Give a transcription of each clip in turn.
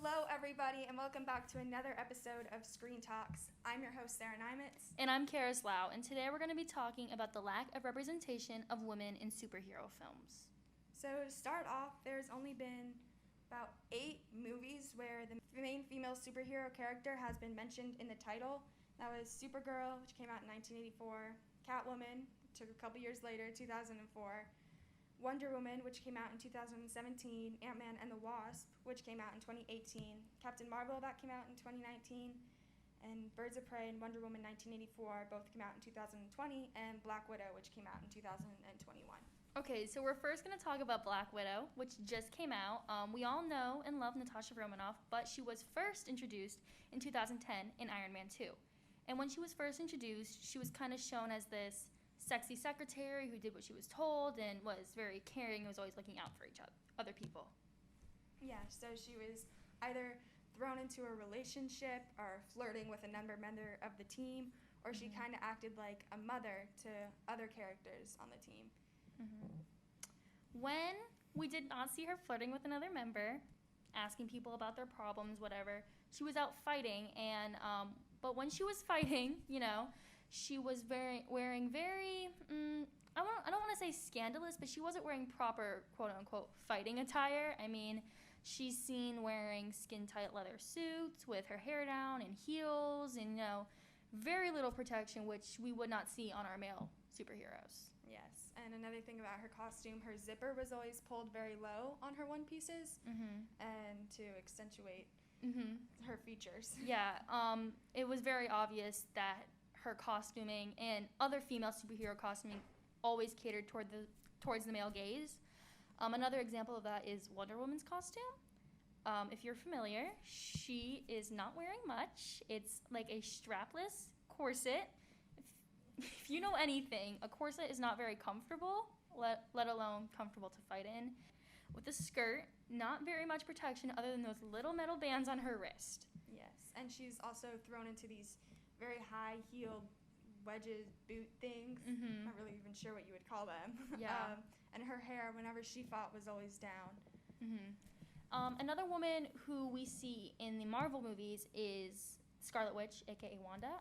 Hello, everybody, and welcome back to another episode of Screen Talks. I'm your host, Sarah Nyemetz. And I'm Karys, and today we're going to be talking about the lack of representation of women in superhero films. So to start off, there's only been about 8 movies where the main female superhero character has been mentioned in the title. That was Supergirl, which came out in 1984, Catwoman, which took a couple years later, 2004, Wonder Woman, which came out in 2017, Ant-Man and the Wasp, which came out in 2018, Captain Marvel, that came out in 2019, and Birds of Prey and Wonder Woman 1984 both came out in 2020, and Black Widow, which came out in 2021. Okay, so we're first going to talk about Black Widow, which just came out. We all know and love Natasha Romanoff, but she was first introduced in 2010 in Iron Man 2. And when she was first introduced, she was kind of shown as this sexy secretary who did what she was told and was very caring and was always looking out for other people. Yeah, so she was either thrown into a relationship or flirting with another member of the team, or she kind of acted like a mother to other characters on the team. When we did not see her flirting with another member, asking people about their problems, whatever, she was out fighting, and but when she was fighting, she was wearing very, I don't want to say scandalous, but she wasn't wearing proper, quote-unquote, fighting attire. I mean, she's seen wearing skin-tight leather suits with her hair down and heels and, very little protection, which we would not see on our male superheroes. Yes, and another thing about her costume, her zipper was always pulled very low on her one pieces, and to accentuate her features. Yeah, it was very obvious that her costuming and other female superhero costuming always catered towards the male gaze. Another example of that is Wonder Woman's costume. If you're familiar, she is not wearing much. It's like a strapless corset. If you know anything, a corset is not very comfortable, let alone comfortable to fight in. With a skirt, not very much protection other than those little metal bands on her wrist. Yes, and she's also thrown into these very high-heeled wedges, boot things. Not really even sure what you would call them. Yeah. And her hair, whenever she fought, was always down. Another woman who we see in the Marvel movies is Scarlet Witch, a.k.a. Wanda.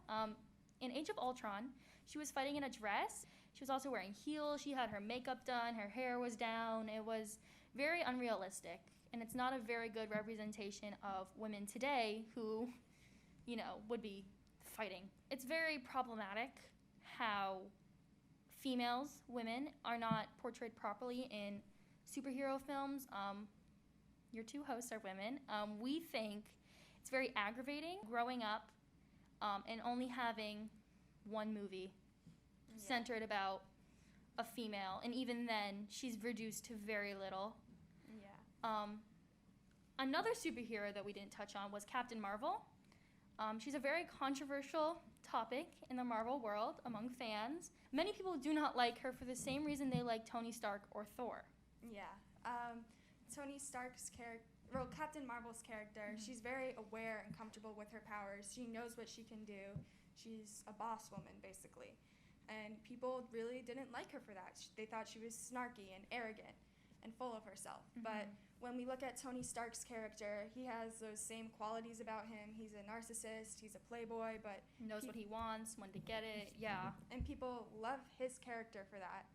In Age of Ultron, she was fighting in a dress. She was also wearing heels. She had her makeup done. Her hair was down. It was very unrealistic, and it's not a very good representation of women today who, would be fighting. It's very problematic how women, are not portrayed properly in superhero films. Your two hosts are women. We think it's very aggravating growing up and only having one movie centered about a female, and even then, she's reduced to very little. Yeah. Another superhero that we didn't touch on was Captain Marvel. She's a very controversial topic in the Marvel world among fans. Many people do not like her for the same reason they like Tony Stark or Thor. Yeah. Tony Stark's character, Captain Marvel's character, she's very aware and comfortable with her powers. She knows what she can do. She's a boss woman, basically. And people really didn't like her for that. They thought she was snarky and arrogant and full of herself. But when we look at Tony Stark's character, he has those same qualities about him. He's a narcissist, he's a playboy, but knows what he wants, when to get it, yeah. And people love his character for that,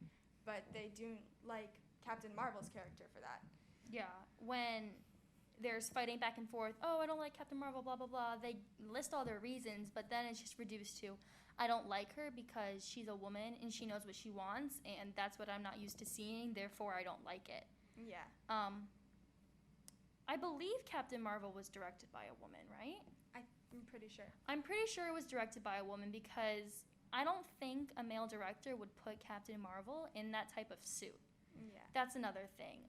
but they don't like Captain Marvel's character for that. Yeah, when there's fighting back and forth, I don't like Captain Marvel, blah, blah, blah, they list all their reasons, but then it's just reduced to, I don't like her because she's a woman and she knows what she wants, and that's what I'm not used to seeing, therefore I don't like it. Yeah. I believe Captain Marvel was directed by a woman, right? I'm pretty sure. I'm pretty sure it was directed by a woman because I don't think a male director would put Captain Marvel in that type of suit. Yeah. That's another thing.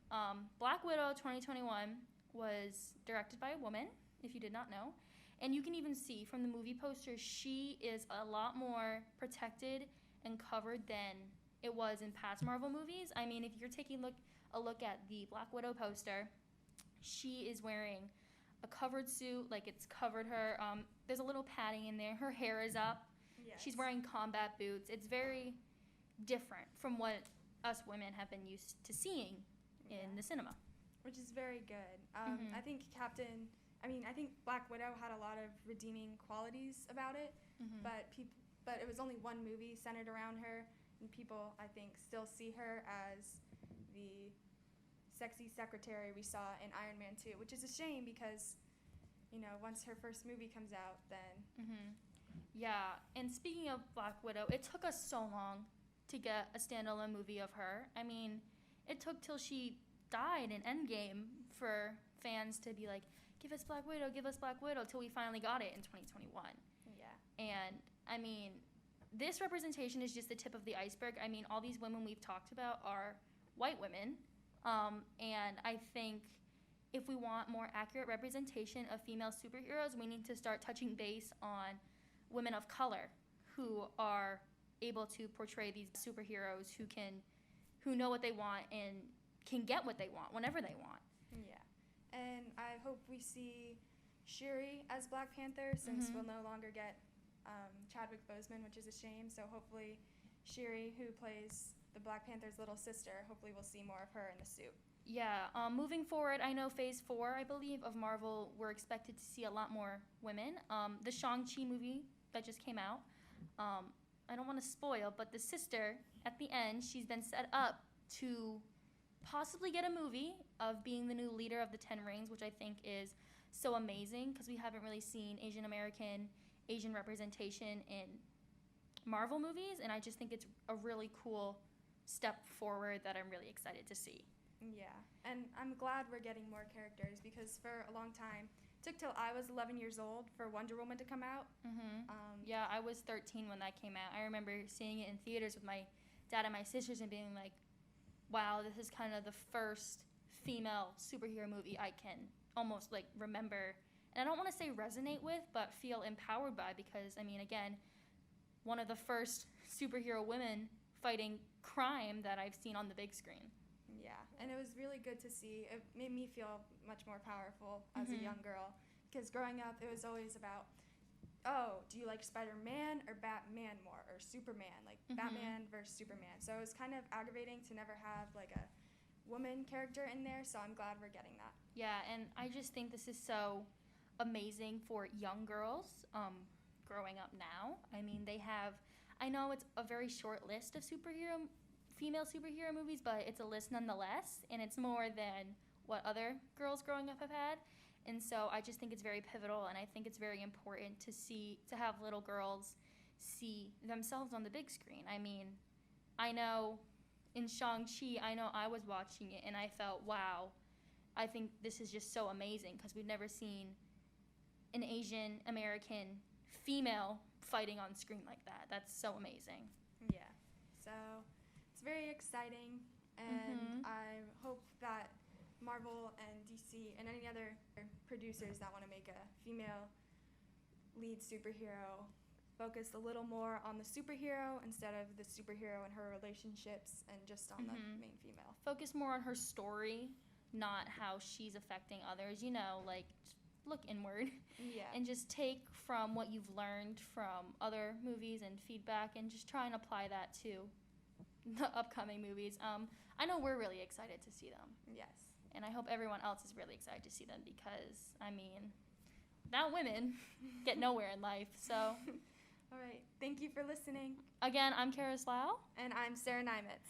Black Widow 2021 was directed by a woman, if you did not know. And you can even see from the movie poster, she is a lot more protected and covered than it was in past Marvel movies. I mean, if you're taking a look at the Black Widow poster, she is wearing a covered suit, like it's covered her. There's a little padding in there. Her hair is up. Yes. She's wearing combat boots. It's very different from what us women have been used to seeing in the cinema. Which is very good. I think Captain I mean, I think Black Widow had a lot of redeeming qualities about it, Mm-hmm. but it was only one movie centered around her, and people, I think, still see her as the sexy secretary we saw in Iron Man 2, which is a shame because, once her first movie comes out, then Mm-hmm. Yeah, and speaking of Black Widow, it took us so long to get a standalone movie of her. I mean, it took till she died in Endgame for fans to be like, give us Black Widow, till we finally got it in 2021. yeah. And, I mean, this representation is just the tip of the iceberg. I mean, all these women we've talked about are white women. And I think if we want more accurate representation of female superheroes, we need to start touching base on women of color who are able to portray these superheroes who know what they want and can get what they want whenever they want. Yeah. And I hope we see Shuri as Black Panther since Mhm. we'll no longer get Chadwick Boseman, which is a shame. So hopefully Shuri, who plays the Black Panther's little sister, hopefully we'll see more of her in the suit. Yeah, moving forward, I know Phase 4, I believe, of Marvel, we're expected to see a lot more women. The Shang-Chi movie that just came out, I don't want to spoil, but the sister, at the end, she's been set up to possibly get a movie of being the new leader of the Ten Rings, which I think is so amazing because we haven't really seen Asian representation in Marvel movies, and I just think it's a really cool step forward that I'm really excited to see. Yeah, and I'm glad we're getting more characters because for a long time, it took till I was 11 years old for Wonder Woman to come out. Mm-hmm. Yeah, I was 13 when that came out. I remember seeing it in theaters with my dad and my sisters and being like, wow, this is kind of the first female superhero movie I can almost like remember. And I don't want to say resonate with, but feel empowered by because, I mean, again, one of the first superhero women fighting crime that I've seen on the big screen. Yeah, and it was really good to see. It made me feel much more powerful as a Mhm. young girl because growing up, it was always about, oh, do you like Spider-Man or Batman more or Superman? Like Mhm. Batman versus Superman. So it was kind of aggravating to never have like a woman character in there, so I'm glad we're getting that. Yeah, and I just think this is so amazing for young girls growing up now. I mean, I know it's a very short list of female superhero movies, but it's a list nonetheless, and it's more than what other girls growing up have had. And so I just think it's very pivotal, and I think it's very important to have little girls see themselves on the big screen. I mean, I know in Shang-Chi, I was watching it, and I felt, wow, I think this is just so amazing, because we've never seen an Asian American female fighting on screen like that. That's so amazing. Yeah, so it's very exciting, and Mhm. I hope that Marvel and DC and any other producers that want to make a female lead superhero focus a little more on the superhero instead of the superhero and her relationships and just on Mhm. the main female. Focus more on her story, not how she's affecting others. Like, just look inward Yeah. and just take from what you've learned from other movies and feedback and just try and apply that to the upcoming movies. I know we're really excited to see them. Yes. And I hope everyone else is really excited to see them because, I mean, without women, get nowhere in life. So, All right. Thank you for listening. again, I'm Karys. And I'm Sarah Nyemetz.